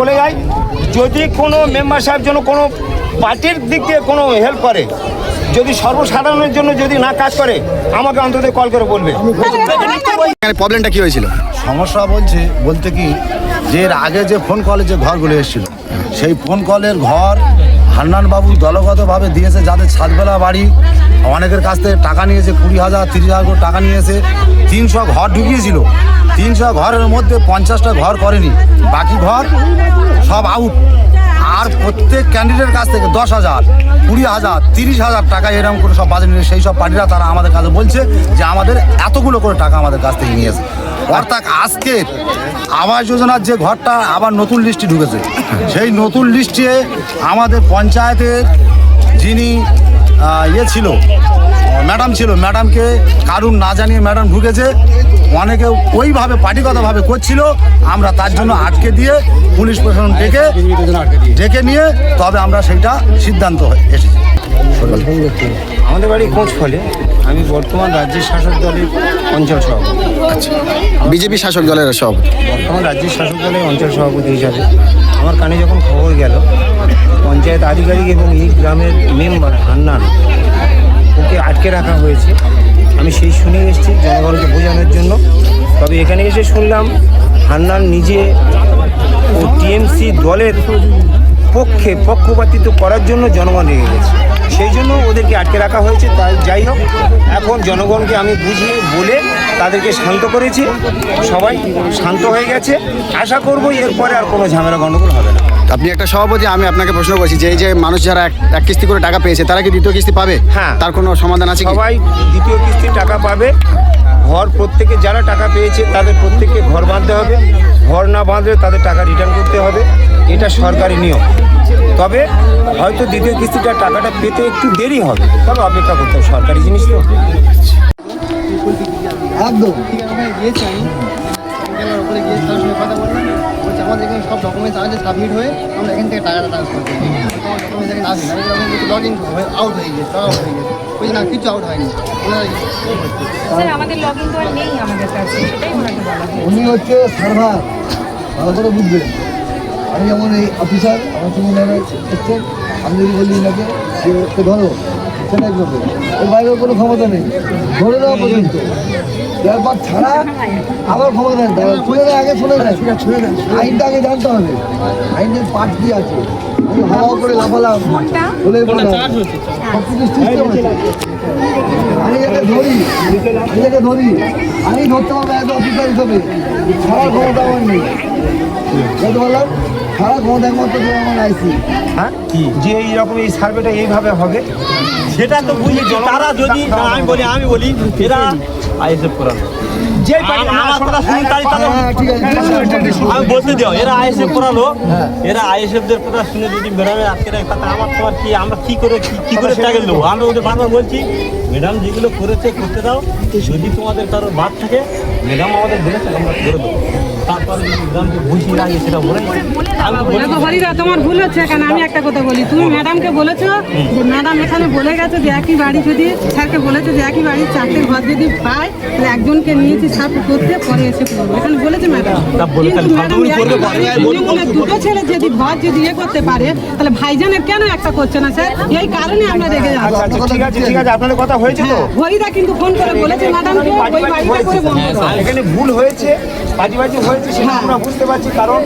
বলে যাই, যদি কোনো মেম্বার সাহেব জন্য কোনো পার্টির দিক দিয়ে কোনো হেল্প করে, যদি সর্বসাধারণের জন্য যদি না কাজ করে, আমাকে অন্তত কল করে বলবে। প্রবলেমটা কি হয়েছিল? সমস্যা বলতে কি, যে এর আগে যে ফোন কলে যে ঘরগুলো এসেছিল, সেই ফোন কলের ঘর হান্নানবাবু দলগতভাবে দিয়েছে, যাদের ছাদবেলা বাড়ি, অনেকের কাছ থেকে টাকা নিয়েছে, 20,000 30,000 করে টাকা নিয়েছে। 300 ঘর ঢুকিয়েছিল, 300 ঘরের মধ্যে 50টা ঘর করেনি, বাকি ঘর সব আউট। আর প্রত্যেক ক্যান্ডিডেটের কাছ থেকে 10,000 20,000 30,000 টাকা এরকম করে সব বাজে নিয়ে সেই সব পার্টিরা তারা আমাদের কাছে বলছে যে আমাদের এতগুলো করে টাকা আমাদের কাছ থেকে নিয়েছে। অর্থাৎ আজকে আবাস যোজনার যে ঘরটা আবার নতুন লিস্টে ঢুকেছে, সেই নতুন লিস্টে আমাদের পঞ্চায়েতের যিনি ছিল ম্যাডাম ছিল, ম্যাডামকে কারুর না জানিয়ে ম্যাডাম ঢুকেছে। অনেকে ওইভাবে পার্টিগতভাবে করছিল, আমরা তার জন্য আটকে দিয়ে পুলিশ প্রশাসন ডেকে নিয়ে তবে আমরা সেইটা সিদ্ধান্ত এসেছি। আমাদের বাড়ি কোচফলে, আমি বর্তমান রাজ্যের শাসক দলের অঞ্চল সভাপতি। আচ্ছা, বিজেপি শাসক দলের সভাপতি। বর্তমান রাজ্যের শাসক দলের অঞ্চল সভাপতি হিসাবে আমার কানে যখন খবর গেল পঞ্চায়েত আধিকারিক এবং এই গ্রামের মেম্বার হান্নান ওকে আটকে রাখা হয়েছে, আমি সেই শুনে এসেছি জনগণকে বোঝানোর জন্য। তবে এখানে এসে শুনলাম হান্নান নিজে ও টিএমসি দলের পক্ষে পক্ষপাতিত্ব করার জন্য জনগণ রেগে গেছে, সেই জন্য ওদেরকে আটকে রাখা হয়েছে। তাই যাই হোক, এখন জনগণকে আমি বুঝিয়ে বলে তাদেরকে শান্ত করেছি, সবাই শান্ত হয়ে গেছে। আশা করব এরপরে আর কোনো ঝামেলা গণ্ডগোল হবে না। আপনি একটা সভাপতি, আমি আপনাকে প্রশ্ন করছি যে এই যে মানুষ যারা এক কিস্তি করে টাকা পেয়েছে তারা কি দ্বিতীয় কিস্তি পাবে? হ্যাঁ, তার কোনো সমাধান আছে? সবাই দ্বিতীয় কিস্তির টাকা পাবে। ঘর প্রত্যেকে যারা টাকা পেয়েছে তাদের প্রত্যেককে ঘর বাঁধতে হবে, ঘর না বাঁধলে তাদের টাকা রিটার্ন করতে হবে, এটা সরকারি নিয়ম। তবে হয়তো দ্বিতীয় কিস্তিটার টাকাটা পেতে একটু দেরি হবে, তবে অপেক্ষা করতে হবে, সরকারি জিনিস তো। একদম উপরে গিয়ে তার সঙ্গে কথা বললাম, বলছে আমাদের এখানে সব ডকুমেন্টস আছে সাবমিট হয়ে আমরা এখান থেকে টাকাটা ট্রান্সফার করি। আমার ডকুমেন্টস এখানে আসেনি, আমি লগ ইন আউট হয়ে গিয়েছে, লগ আউট হয়ে গেছে, ওই না কিছু আউট হয়নি। আমাদের লগ ইন তো আর নেই আমাদের কাছে, সেটাই ওনাকে বলা হয়। উনি হচ্ছে সার্ভার, ভালো করে বুঝবেন। আমি যেমন এই অফিসার, আমার সঙ্গে এসছেন, আমি যদি বলি এনাকে যে ওকে ধরো, সেটাই করবে, এর বাইরেও কোনো ক্ষমতা নেই, ধরে দেওয়া পর্যন্ত। এরপর ছাড়া আবার ক্ষমতা নেই, শুনে দেয়, আগে শুনে দেয়, আইনটা আগে জানতে হবে, আইনের পাঠ কী আছে। আমি হাওয়া করে লাফালাম, বলে সব কিছু সিস্টেম আছে। আমি এটাকে ধরি, আমি ধরতে পারবো এত অফিসার হিসেবে, ছাড়ার ক্ষমতা আমার নেই। বলতে পারলাম সারা ক্ষমতা একমাত্র আমার আইসি। হ্যাঁ, যে এইরকম এই সার্ভেটা এইভাবে হবে সেটা তো বুঝি, তারা যদি আমি বলি এরা আইএসএফ করানো, যে আমার কথা শুনুন, আমি বলতে দিও এরা আইএসএফ করালো, এরা আইএসএফদের কথা শুনে যদি ম্যাডামের আজকে আমার তোমার কি আমরা কি করে ট্যাগেল দেবো? আমরা ওদের বারবার বলছি ম্যাডাম যেগুলো করেছে করতে দাও, যদি তোমাদের কারোর বাদ থাকে ম্যাডাম আমাদের বলেছে আমরা করে দেবো, তারপরে ম্যাডামকে বুঝিয়ে আগে সেটা বলে। তোমার ভুল হচ্ছে, কারণ আমি একটা কথা বলি, তুমি ম্যাডামকে বলেছো যে ম্যাডাম এখানে বলে গেছে যে একই বাড়ি যদি স্যারকে বলেছে যে একই বাড়ির 4টে ঘর যদি পায় তাহলে একজনকে নিয়েছি সাপ করতে পরে এসে করবো, এখানে বলেছে ম্যাডাম। দুটো ছেলে যদি ঘর যদি ইয়ে করতে পারে তাহলে ভাইজানের কেন একটা করছে না স্যার? এই কারণে আমরা রেগে যাচ্ছি। ঠিক আছে, আপনাদের কথা হয়েছে তো? হরিদা কিন্তু ফোন করে বলেছে ম্যাডামকে ওই বাড়িটা করে বন্ধ করো। এখানে ভুল হয়েছে, বাজি হয়েছে, সেটা আমরা বুঝতে পারছি। কারণ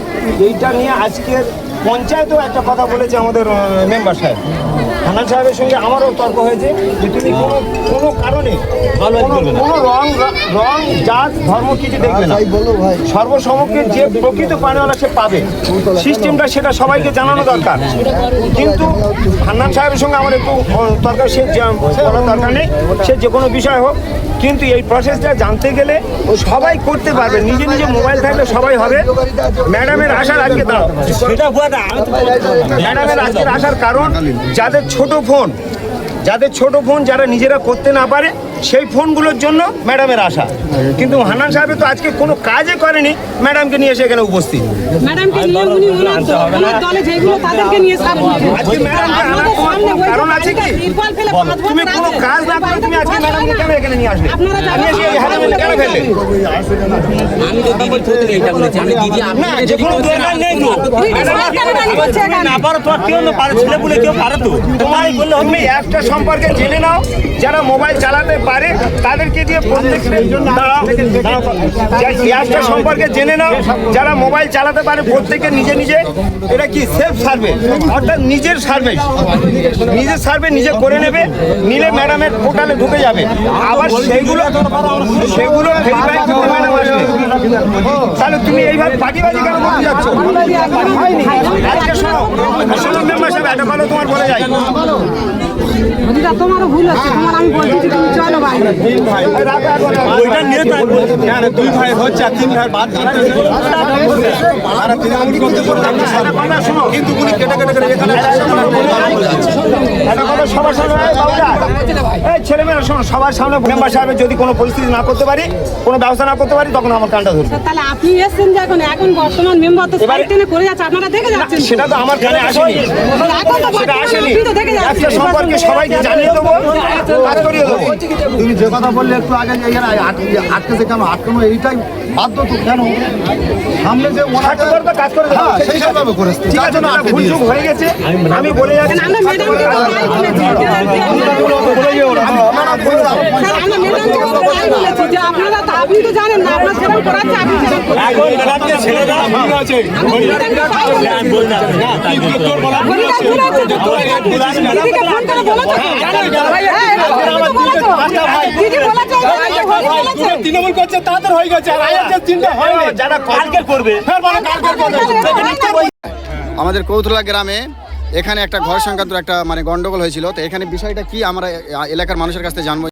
এইটা নিয়ে আজকের পঞ্চায়েতও একটা কথা বলেছে আমাদের মেম্বার সাহেব, হান্নান সাহেবের সঙ্গে আমারও তর্ক হয়েছে যে তুমি কোনো কারণে কোনো রং জাত ধর্ম কিছু দেখবে না, সর্বসমক্ষে যে প্রকৃত পানিওয়ালা সে পাবে, সিস্টেমটা সেটা সবাইকে জানানো দরকার। কিন্তু হান্নান সাহেবের সঙ্গে আমার একটু দরকার, সে বলার দরকার নেই, সে যে কোনো বিষয় হোক, কিন্তু এই প্রসেসটা জানতে গেলে সবাই করতে পারবে, নিজে নিজে মোবাইল থাকলে সবাই হবে। ম্যাডামের আসার আজকে দাও, ম্যাডামের আজকের আসার কারণ যাদের ছোট ফোন যারা নিজেরা করতে না পারে সেই ফোনগুলোর জন্য ম্যাডামের আশা, কিন্তু হান্নান সাহেব তো আজকে কোনো কাজে করেনি ম্যাডামকে নিয়ে এসে এখানে উপস্থিত। ম্যাডামকে নিয়ে উনি ওনার দলে যেগুলো তাদেরকে নিয়ে সাপ আজকে ম্যাডামকে আনার কোনো কারণ আছে কি? তুমি কোনো কাজ না করে তুমি আজকে ম্যাডামকে কেন এখানে নিয়ে আসলে? নিয়ে এসে এই হারামিটা কেন ফেললে? আমি তো দিদির থ্রুতে এটা বলেছি, আমি দিদি না, যে কোনো দরকার নেই তো। না পারো তোমার কেউ না পারে, ছেলে বলে কেউ পারে তো তোমারই বললে তুমি একটা সম্পর্কে জেনে নাও, যারা মোবাইল চালাতে পারে তাদেরকে দিয়ে প্রত্যেকটা একটা সম্পর্কে জেনে নাও, যারা মোবাইল চালাতে পারে প্রত্যেকে নিজে নিজে, এটা কি সেলফ সার্ভে, অর্থাৎ নিজের সার্ভিস, নিজের সার্ভে নিজে করে নেবে, নিলে ম্যাডামের পোর্টালে ঢুকে যাবে, আবার সেইগুলো ভেরিফাই করতে ম্যাডাম আসবে। তাহলে তুমি এইভাবে পাটিবাজি কেন করতে যাচ্ছ? আজকে শোনো মেম্বার সাহেব, একটা ভালো তোমার বলে যাই, দিদা তোমারও ভুল হচ্ছে, তোমার আমি বলছি যে তুমি চলো বাইরে। ওইটা নিয়ে তো আমি বলছি। দুই ভাই হচ্ছে আর তিন ভাই বাদ কিন্তু উনি কেটে কেটে কেটে এখানে সবার সামনে এই ছেলেমেয়েরা শোনো, সবার সামনে মেম্বার সাহেবের যদি কোনো পরিস্থিতি না করতে পারি, কোনো ব্যবস্থা না করতে পারি, তখন আমার কানটা ধরবে। তাহলে আপনি এসছেন যে এখন বর্তমান মেম্বার তো সাইড টেনে করে যাচ্ছে, আপনারা দেখে যাচ্ছেন। সেটা তো আমার কানে আসেনি, এখন তো সেটা আসেনি। আপনি তো দেখে একটা যাচ্ছেন। সম্পর্কে সবাইকে জানিয়ে দেবো, কাজ করিয়ে দেবো। তুমি যে কথা বললে একটু আগে যে এখানে আটকেছে কেন, আটকানো এইটাই বাধ্য তো কেন, সামনে যে থাকতে পারবে, কাজ করে দেবো। হ্যাঁ, সেই হিসাবে করেছে। ঠিক আছে, না, ভুল চুক হয়ে গেছে, আমি বলে যাচ্ছি। আমরা ম্যাডামকে তাই বলেছি স্যার, আমরা ম্যাডামকে তাই বলেছি যে আপনারা তো, আপনি তো জানেন না, আপনার সেরকম করাচ্ছে, আপনি সেরকম করেন। এখন ম্যাডামকে ছেড়ে দাও, ঠিক আছে আমরা ম্যাডামকে তাই বলেছি। আমি বলি না তাই বলতে হবে না। দিদিকে ফোন করে বলেছো? হ্যাঁ, এটা তো বলেছো। দিদি বলেছে, বলেছে। তৃণমূল করছে তাদের হয়ে গেছে, আর আয়াতের চিন্তা হয় না, যারা কালকে করবে আমাদের কৌতলা গ্রামে এখানে একটা ঘর সংক্রান্ত একটা মানে গন্ডগোল হয়েছিল, তো এখানে বিষয়টা কি আমরা এলাকার মানুষের কাছ থেকে জানবো।